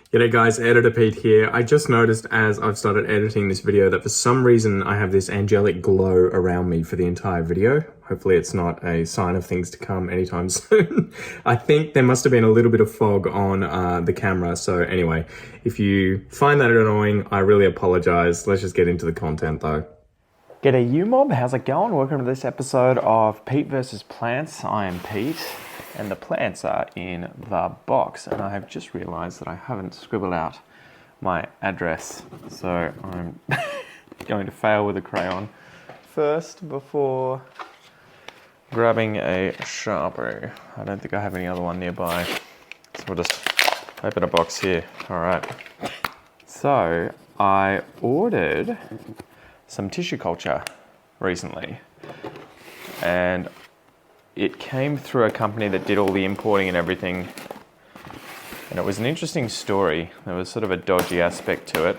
G'day guys, Editor Pete here. I just noticed as I've started editing this video that for some reason I have this angelic glow around me for the entire video. Hopefully it's not a sign of things to come anytime soon. I think there must have been a little bit of fog on the camera. So anyway, if you find that annoying, I really apologize. Let's just get into the content though. G'day you mob, how's it going? Welcome to this episode of Pete versus Plants. I am Pete and the plants are in the box, and I have just realized that I haven't scribbled out my address, so I'm going to fail with a crayon first before grabbing a Sharpie. I don't think I have any other one nearby, so we'll just open a box here. All right, so I ordered some tissue culture recently, and it came through a company that did all the importing and everything, and it was an interesting story. There was sort of a dodgy aspect to it.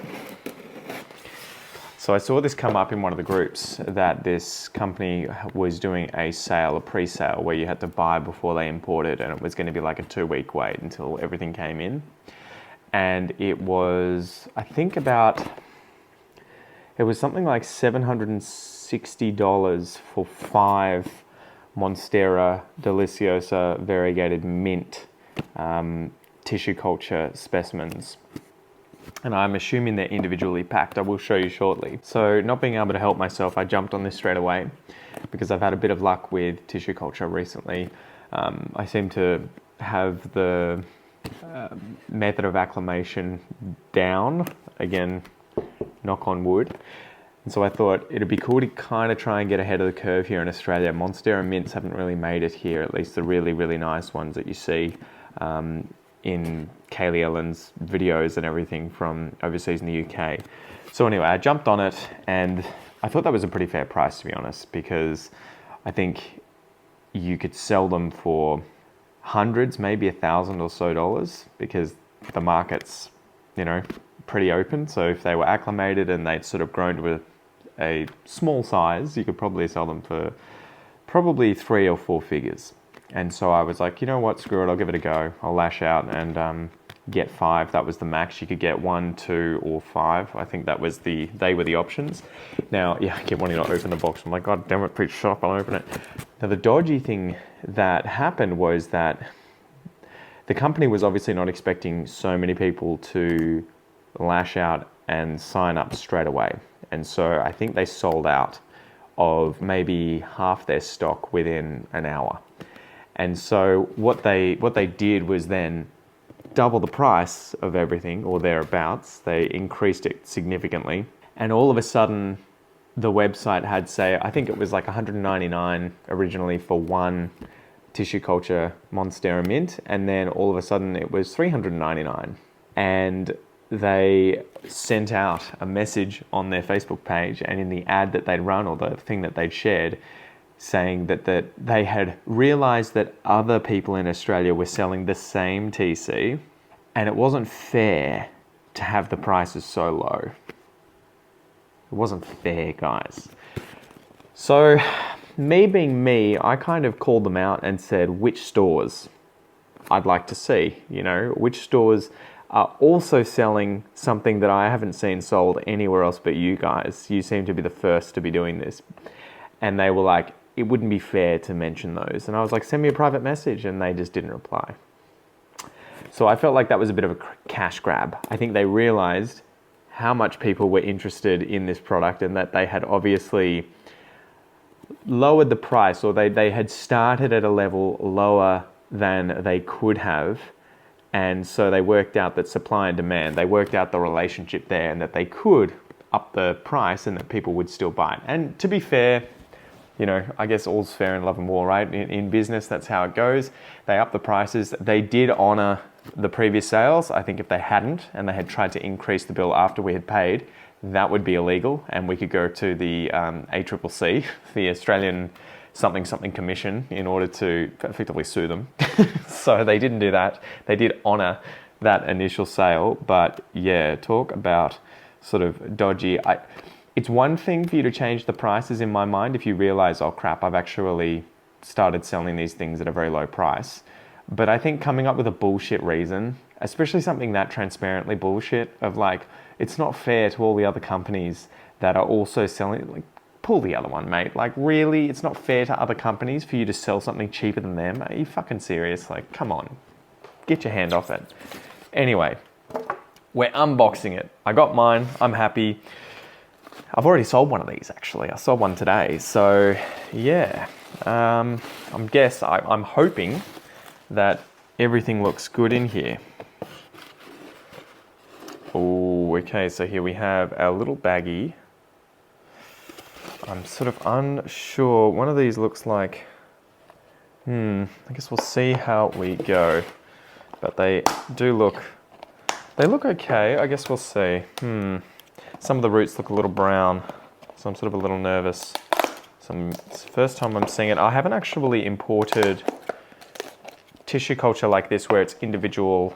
So I saw this come up in one of the groups that this company was doing a sale, a pre-sale, where you had to buy before they imported, and it was going to be like a 2-week wait until everything came in. And it was, I think it was something like $760 for 5 Monstera deliciosa variegated mint tissue culture specimens. And I'm assuming they're individually packed. I will show you shortly. So not being able to help myself, I jumped on this straight away because I've had a bit of luck with tissue culture recently. I seem to have the method of acclimation down. Again, knock on wood. And so I thought it'd be cool to kind of try and get ahead of the curve here in Australia. Monstera mints haven't really made it here, at least the really, really nice ones that you see in Kaylee Ellen's videos and everything from overseas in the UK. So anyway, I jumped on it and I thought that was a pretty fair price, to be honest, because I think you could sell them for hundreds, maybe $1,000 or so, because the market's, pretty open. So if they were acclimated and they'd sort of grown to a small size, you could probably sell them for probably 3 or 4 figures. And so I was like, you know what, screw it, I'll give it a go. I'll lash out and get 5. That was the max. You could get 1, 2, or 5. I think they were the options. Now, I kept wanting to open the box. I'm like, God damn it, pretty sharp, I'll open it. Now the dodgy thing that happened was that the company was obviously not expecting so many people to lash out and sign up straight away. And so I think they sold out of maybe half their stock within an hour. And so what they did was then double the price of everything or thereabouts. They increased it significantly. And all of a sudden the website had, say, I think it was like $199 originally for 1 tissue culture Monstera mint, and then all of a sudden it was $399. And they sent out a message on their Facebook page and in the ad that they'd run, or the thing that they'd shared, saying that they had realized that other people in Australia were selling the same TC and it wasn't fair to have the prices so low. It wasn't fair, guys. So me being me, I kind of called them out and said which stores I'd like to see, which stores are also selling something that I haven't seen sold anywhere else but you guys. You seem to be the first to be doing this. And they were like, it wouldn't be fair to mention those. And I was like, send me a private message, and they just didn't reply. So I felt like that was a bit of a cash grab. I think they realized how much people were interested in this product and that they had obviously lowered the price, or they had started at a level lower than they could have. And so they worked out that supply and demand, they worked out the relationship there, and that they could up the price and that people would still buy it. And to be fair, I guess all's fair in love and war, right? In business, that's how it goes. They upped the prices. They did honor the previous sales. I think if they hadn't and they had tried to increase the bill after we had paid, that would be illegal, and we could go to the ACCC, the Australian something commission, in order to effectively sue them. So they didn't do that. They did honor that initial sale, but talk about sort of dodgy. It's one thing for you to change the prices in my mind if you realize, oh crap, I've actually started selling these things at a very low price. But I think coming up with a bullshit reason especially something that transparently bullshit of like, it's not fair to all the other companies that are also selling, like, pull the other one, mate. Like, really, it's not fair to other companies for you to sell something cheaper than them. Are you fucking serious? Like, come on, get your hand off it. Anyway, we're unboxing it. I got mine, I'm happy. I've already sold one of these, actually. I sold one today. So yeah, I'm hoping that everything looks good in here. Oh, okay, so here we have our little baggie. I'm sort of unsure. One of these looks like, I guess we'll see how we go. But they look okay. I guess we'll see. Some of the roots look a little brown, so I'm sort of a little nervous. It's the first time I'm seeing it. I haven't actually imported tissue culture like this where it's individual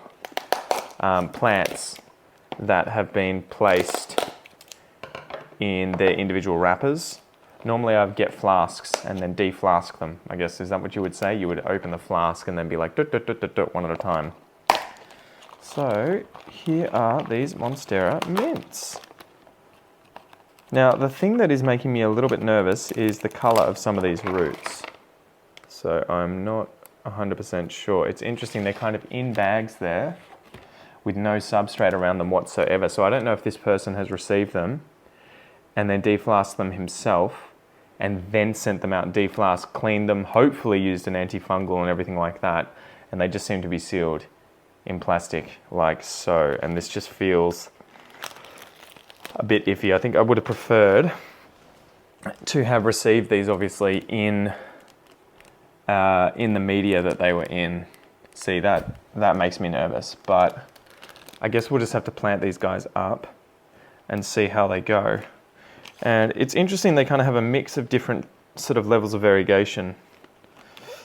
plants that have been placed in their individual wrappers. Normally I get flasks and then deflask them, I guess. Is that what you would say? You would open the flask and then be like, one at a time. So here are these Monstera mints. Now, the thing that is making me a little bit nervous is the color of some of these roots. So I'm not 100% sure. It's interesting, they're kind of in bags there with no substrate around them whatsoever. So I don't know if this person has received them and then deflasked them himself and then sent them out, deflasked, cleaned them, hopefully used an antifungal and everything like that. And they just seem to be sealed in plastic like so. And this just feels a bit iffy. I think I would have preferred to have received these obviously in the media that they were in. See, that makes me nervous, but I guess we'll just have to plant these guys up and see how they go. And it's interesting, they kind of have a mix of different sort of levels of variegation.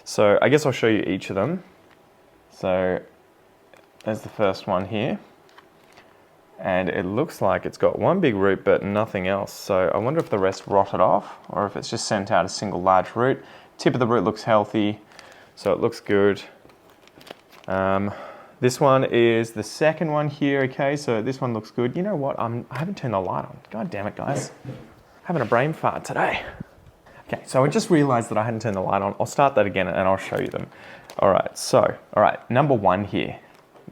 So I guess I'll show you each of them. So there's the first one here. And it looks like it's got one big root but nothing else. So I wonder if the rest rotted off or if it's just sent out a single large root. Tip of the root looks healthy, so it looks good. This one is the second one here, okay, so this one looks good. You know what, I haven't turned the light on. God damn it, guys. Having a brain fart today. Okay, so I just realized that I hadn't turned the light on. I'll start that again and I'll show you them. All right, number one here.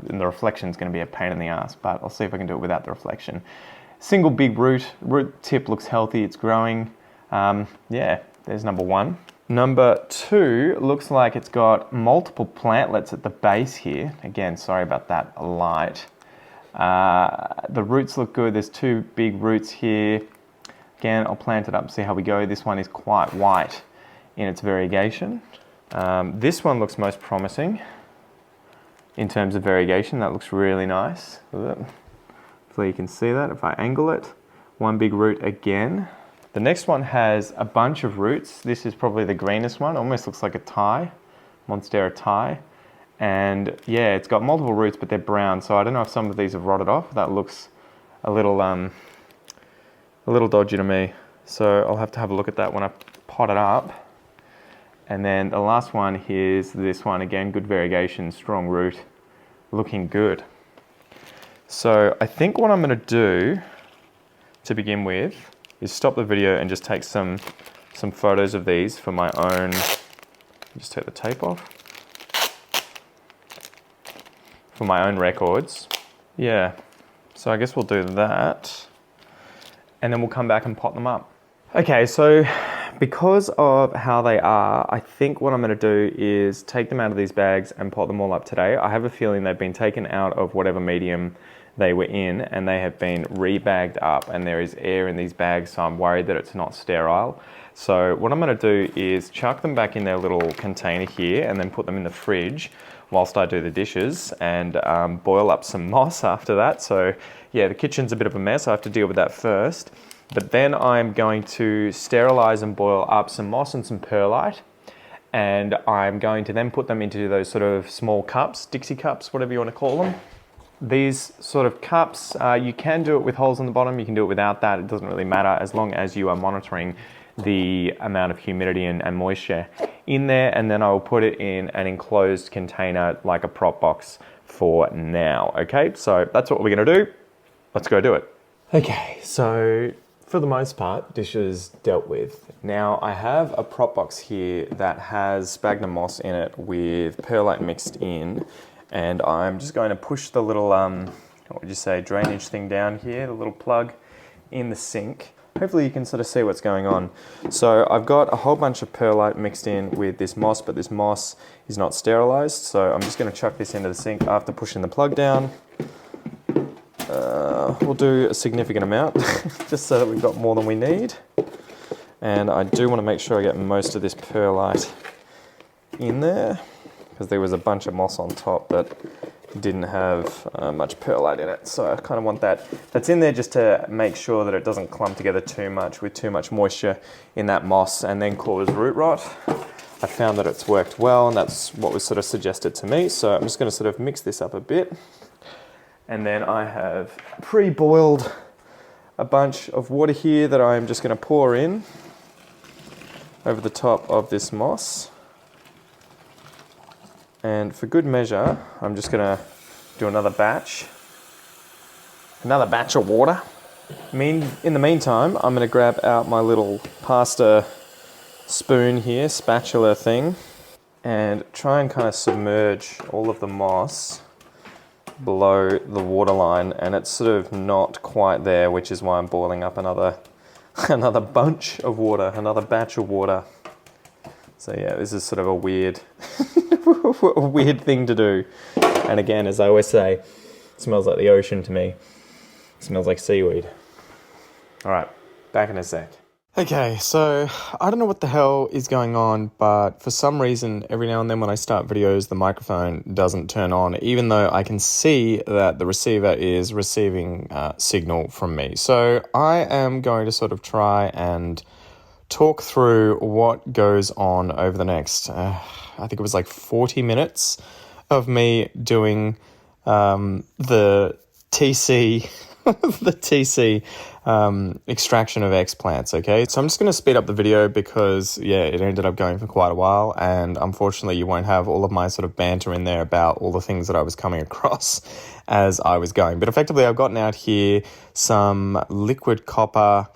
And the reflection is going to be a pain in the ass, but I'll see if I can do it without the reflection. Single big root tip looks healthy, it's growing. Yeah, there's number one. Number two looks like it's got multiple plantlets at the base here. Again, sorry about that light. The roots look good, there's two big roots here. Again, I'll plant it up and see how we go. This one is quite white in its variegation. This one looks most promising. In terms of variegation, that looks really nice. Hopefully you can see that if I angle it. One big root again. The next one has a bunch of roots. This is probably the greenest one. Almost looks like a Thai, Monstera Thai. And yeah, it's got multiple roots, but they're brown. So I don't know if some of these have rotted off. That looks a little dodgy to me. So I'll have to have a look at that when I pot it up. And then the last one is this one. Again, good variegation, strong root, looking good. So I think what I'm going to do to begin with is stop the video and just take some photos of these for my own. Just take the tape off. For my own records. Yeah, so I guess we'll do that. And then we'll come back and pot them up. Okay, so because of how they are, I think what I'm going to do is take them out of these bags and pot them all up today. I have a feeling they've been taken out of whatever medium they were in and they have been rebagged up and there is air in these bags, so I'm worried that it's not sterile. So what I'm going to do is chuck them back in their little container here and then put them in the fridge whilst I do the dishes and boil up some moss after that. So yeah, the kitchen's a bit of a mess. I have to deal with that first. But then I'm going to sterilize and boil up some moss and some perlite. And I'm going to then put them into those sort of small cups, Dixie cups, whatever you want to call them. These sort of cups, you can do it with holes in the bottom, you can do it without that, it doesn't really matter as long as you are monitoring the amount of humidity and moisture in there, and then I will put it in an enclosed container like a prop box for now. Okay, so that's what we're gonna do. Let's go do it. Okay, so for the most part, dishes dealt with. Now I have a prop box here that has sphagnum moss in it with perlite mixed in, and I'm just going to push the little, what would you say, drainage thing down here, the little plug in the sink. Hopefully you can sort of see what's going on. So I've got a whole bunch of perlite mixed in with this moss, but this moss is not sterilized. So I'm just gonna chuck this into the sink after pushing the plug down. We'll do a significant amount, just so that we've got more than we need. And I do wanna make sure I get most of this perlite in there, because there was a bunch of moss on top that didn't have much perlite in it. So I kind of want that's in there just to make sure that it doesn't clump together too much with too much moisture in that moss and then cause root rot. I found that it's worked well, and that's what was sort of suggested to me. So I'm just going to sort of mix this up a bit. And then I have pre-boiled a bunch of water here that I'm just going to pour in over the top of this moss. And for good measure, I'm just gonna do another batch of water. In the meantime, I'm gonna grab out my little pasta spoon here, spatula thing, and try and kind of submerge all of the moss below the water line. And it's sort of not quite there, which is why I'm boiling up another bunch of water, another batch of water. So yeah, this is sort of a weird thing to do. And again, as I always say, it smells like the ocean to me. It smells like seaweed. All right, back in a sec. Okay, so I don't know what the hell is going on, but for some reason, every now and then when I start videos, the microphone doesn't turn on, even though I can see that the receiver is receiving signal from me. So I am going to sort of try and talk through what goes on over the next, I think it was like 40 minutes of me doing the TC, extraction of explants, okay? So I'm just going to speed up the video because, yeah, it ended up going for quite a while, and unfortunately you won't have all of my sort of banter in there about all the things that I was coming across as I was going. But effectively I've gotten out here some liquid copper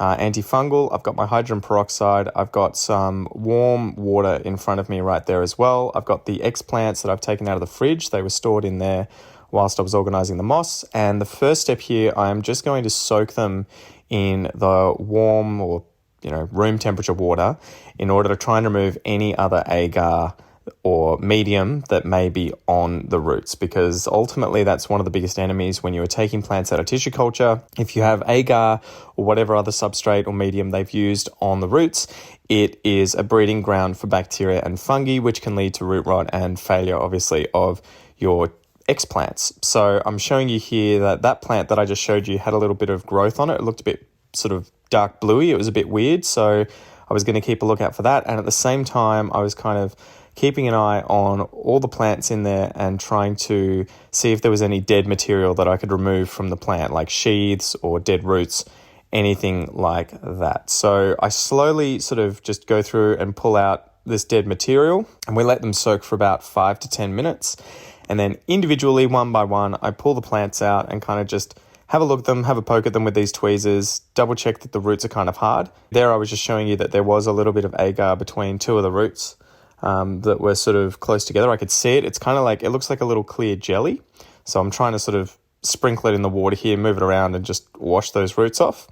antifungal. I've got my hydrogen peroxide. I've got some warm water in front of me right there as well. I've got the explants that I've taken out of the fridge. They were stored in there whilst I was organizing the moss. And the first step here, I'm just going to soak them in the warm or, room temperature water in order to try and remove any other agar or medium that may be on the roots, because ultimately that's one of the biggest enemies when you are taking plants out of tissue culture. If you have agar or whatever other substrate or medium they've used on the roots, it is a breeding ground for bacteria and fungi, which can lead to root rot and failure, obviously, of your explants. So I'm showing you here that plant that I just showed you had a little bit of growth on it. It looked a bit sort of dark bluey. It was a bit weird. So I was going to keep a lookout for that. And at the same time, I was kind of keeping an eye on all the plants in there and trying to see if there was any dead material that I could remove from the plant, like sheaths or dead roots, anything like that. So I slowly sort of just go through and pull out this dead material, and we let them soak for about 5 to 10 minutes. And then individually, one by one, I pull the plants out and kind of just have a look at them, have a poke at them with these tweezers, double check that the roots are kind of hard. There I was just showing you that there was a little bit of agar between two of the roots that were sort of close together. I could see it. It's kind of like, it looks like a little clear jelly. So I'm trying to sort of sprinkle it in the water here, move it around and just wash those roots off.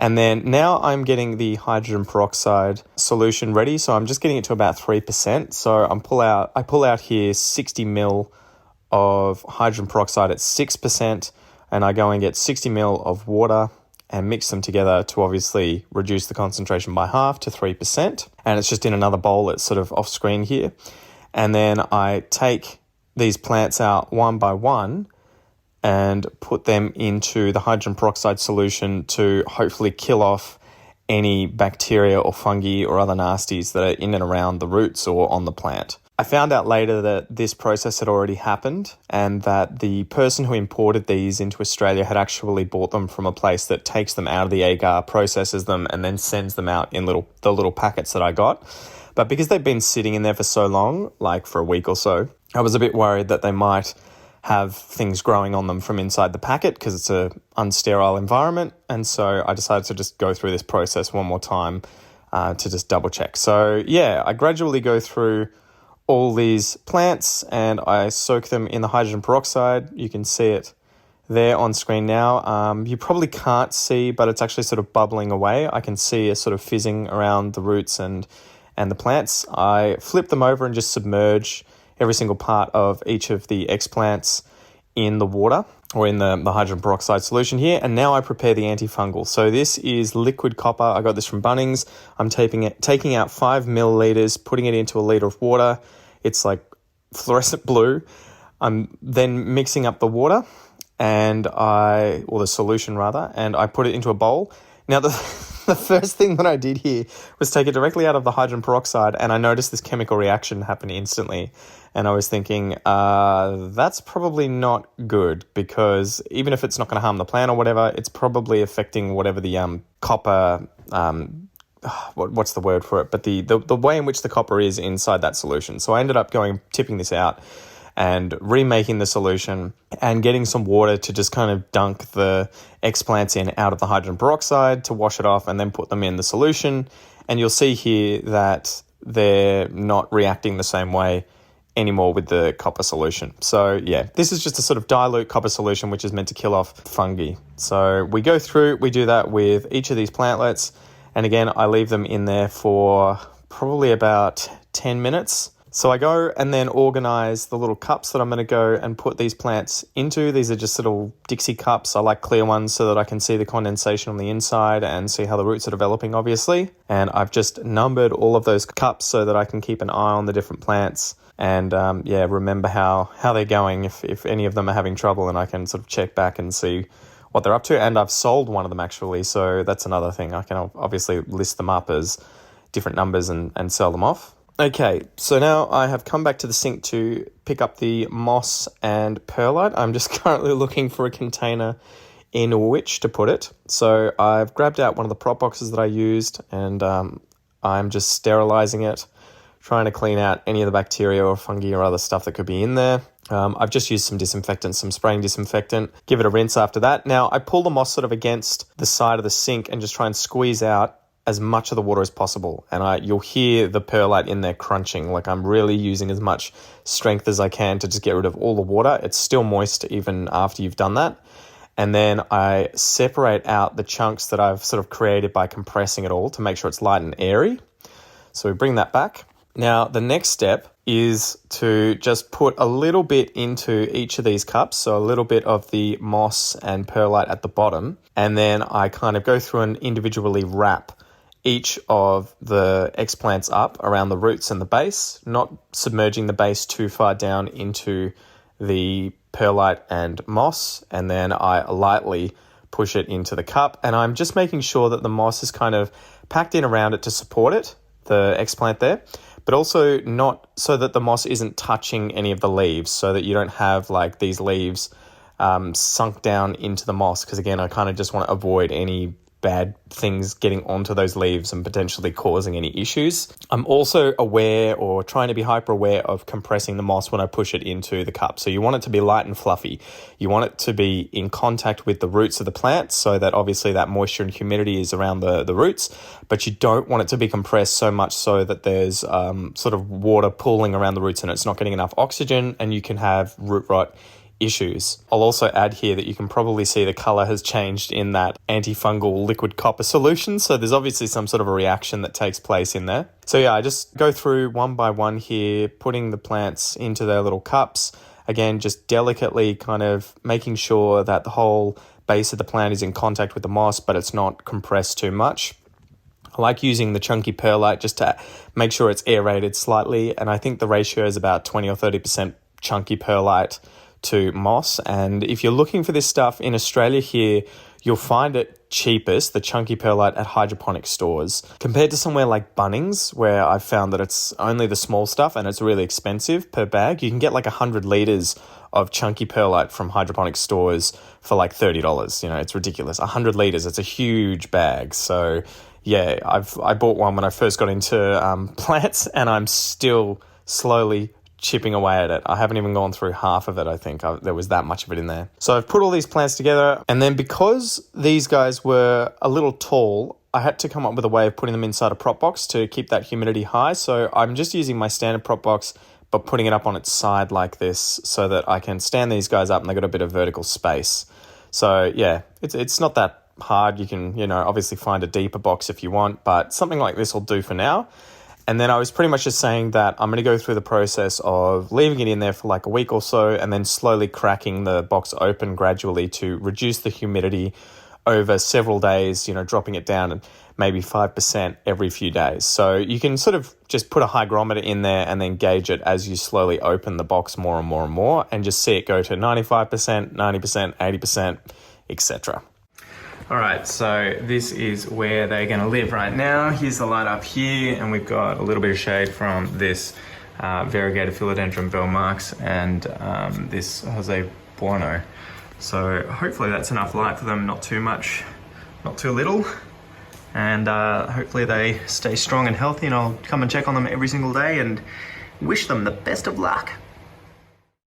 And then now I'm getting the hydrogen peroxide solution ready. So I'm just getting it to about 3%. So I pull out here 60 ml of hydrogen peroxide at 6%. And I go and get 60 ml of water and mix them together to obviously reduce the concentration by half to 3%. And it's just in another bowl. It's sort of off screen here. And then I take these plants out one by one and put them into the hydrogen peroxide solution to hopefully kill off any bacteria or fungi or other nasties that are in and around the roots or on the plant. I found out later that this process had already happened and that the person who imported these into Australia had actually bought them from a place that takes them out of the agar, processes them, and then sends them out in the little packets that I got. But because they've been sitting in there for so long, like for a week or so, I was a bit worried that they might have things growing on them from inside the packet because it's a unsterile environment. And so I decided to just go through this process one more time to just double check. So yeah, I gradually go through all these plants and I soak them in the hydrogen peroxide. You can see it there on screen now. You probably can't see, but it's actually sort of bubbling away. I can see a sort of fizzing around the roots and the plants. I flip them over and just submerge every single part of each of the explants in the water or in the hydrogen peroxide solution here. And now I prepare the antifungal. So this is liquid copper. I got this from Bunnings. I'm taking out 5 milliliters, putting it into a liter of water. It's like fluorescent blue. I'm then mixing up the water or the solution rather, and I put it into a bowl. Now the first thing that I did here was take it directly out of the hydrogen peroxide, and I noticed this chemical reaction happen instantly. And I was thinking, that's probably not good, because even if it's not going to harm the plant or whatever, it's probably affecting whatever the copper, what's the word for it? But the way in which the copper is inside that solution. So I ended up tipping this out and remaking the solution and getting some water to just kind of dunk the explants in out of the hydrogen peroxide to wash it off and then put them in the solution. And you'll see here that they're not reacting the same way anymore with the copper solution. So yeah, this is just a sort of dilute copper solution which is meant to kill off fungi. So we go through, we do that with each of these plantlets. And again, I leave them in there for probably about 10 minutes. So I go and then organize the little cups that I'm going to go and put these plants into. These are just little Dixie cups. I like clear ones so that I can see the condensation on the inside and see how the roots are developing, obviously. And I've just numbered all of those cups so that I can keep an eye on the different plants and remember how they're going if any of them are having trouble, and I can sort of check back and see what they're up to. And I've sold one of them actually, so that's another thing. I can obviously list them up as different numbers and sell them off. Okay, so now I have come back to the sink to pick up the moss and perlite. I'm just currently looking for a container in which to put it. So I've grabbed out one of the prop boxes that I used, and I'm just sterilizing it, trying to clean out any of the bacteria or fungi or other stuff that could be in there. I've just used some disinfectant, some spraying disinfectant, give it a rinse after that. Now I pull the moss sort of against the side of the sink and just try and squeeze out as much of the water as possible. And you'll hear the perlite in there crunching. Like I'm really using as much strength as I can to just get rid of all the water. It's still moist even after you've done that. And then I separate out the chunks that I've sort of created by compressing it all to make sure it's light and airy. So we bring that back. Now, the next step is to just put a little bit into each of these cups, so a little bit of the moss and perlite at the bottom, and then I kind of go through and individually wrap each of the explants up around the roots and the base, not submerging the base too far down into the perlite and moss, and then I lightly push it into the cup, and I'm just making sure that the moss is kind of packed in around it to support it, the explant there, but also not so that the moss isn't touching any of the leaves, so that you don't have like these leaves sunk down into the moss, because again, I kind of just want to avoid any bad things getting onto those leaves and potentially causing any issues. I'm also aware, or trying to be hyper aware, of compressing the moss when I push it into the cup. So you want it to be light and fluffy. You want it to be in contact with the roots of the plant so that obviously that moisture and humidity is around the roots, but you don't want it to be compressed so much so that there's sort of water pooling around the roots and it's not getting enough oxygen and you can have root rot issues. I'll also add here that you can probably see the color has changed in that antifungal liquid copper solution. So there's obviously some sort of a reaction that takes place in there. So yeah, I just go through one by one here, putting the plants into their little cups. Again, just delicately kind of making sure that the whole base of the plant is in contact with the moss, but it's not compressed too much. I like using the chunky perlite just to make sure it's aerated slightly. And I think the ratio is about 20 or 30% chunky perlite to moss. And if you're looking for this stuff in Australia here, you'll find it cheapest, the chunky perlite, at hydroponic stores. Compared to somewhere like Bunnings, where I've found that it's only the small stuff and it's really expensive per bag. You can get like 100 litres of chunky perlite from hydroponic stores for like $30. You know, it's ridiculous. 100 litres, it's a huge bag. So yeah, I bought one when I first got into plants, and I'm still slowly chipping away at it. I haven't even gone through half of it, I think. There was that much of it in there. So I've put all these plants together, and then because these guys were a little tall, I had to come up with a way of putting them inside a prop box to keep that humidity high. So I'm just using my standard prop box, but putting it up on its side like this so that I can stand these guys up and they've got a bit of vertical space. So yeah, it's not that hard. You can, obviously find a deeper box if you want, but something like this will do for now. And then I was pretty much just saying that I'm going to go through the process of leaving it in there for like a week or so and then slowly cracking the box open gradually to reduce the humidity over several days, dropping it down and maybe 5% every few days. So you can sort of just put a hygrometer in there and then gauge it as you slowly open the box more and more and more and just see it go to 95%, 90%, 80%, etc. All right, so this is where they're going to live right now. Here's the light up here, and we've got a little bit of shade from this variegated philodendron bell marks and this Jose Bueno. So hopefully that's enough light for them, not too much, not too little. And hopefully they stay strong and healthy, and I'll come and check on them every single day and wish them the best of luck.